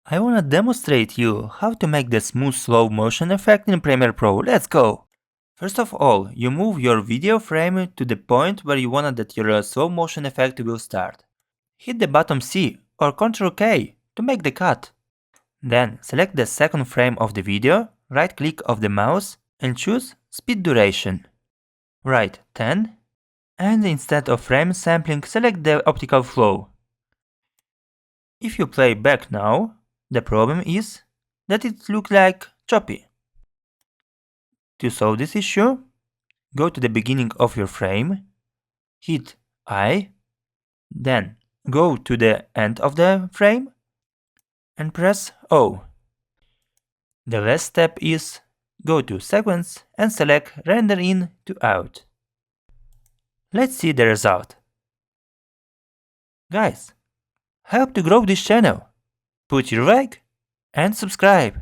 I wanna demonstrate you how to make the smooth slow motion effect in Premiere Pro. Let's go! First of all, you move your video frame to the point where you wanna that your slow motion effect will start. Hit the button C or Ctrl K to make the cut. Then select the second frame of the video, right click of the mouse and choose Speed Duration. Write 10 and instead of frame sampling select the Optical Flow. If you play back now, the problem is that it looks like choppy. To solve this issue, go to the beginning of your frame, hit I, then go to the end of the frame and press O. The last step is go to Sequence and select Render In to Out. Let's see the result. Guys, help to grow this channel. Put your like and subscribe.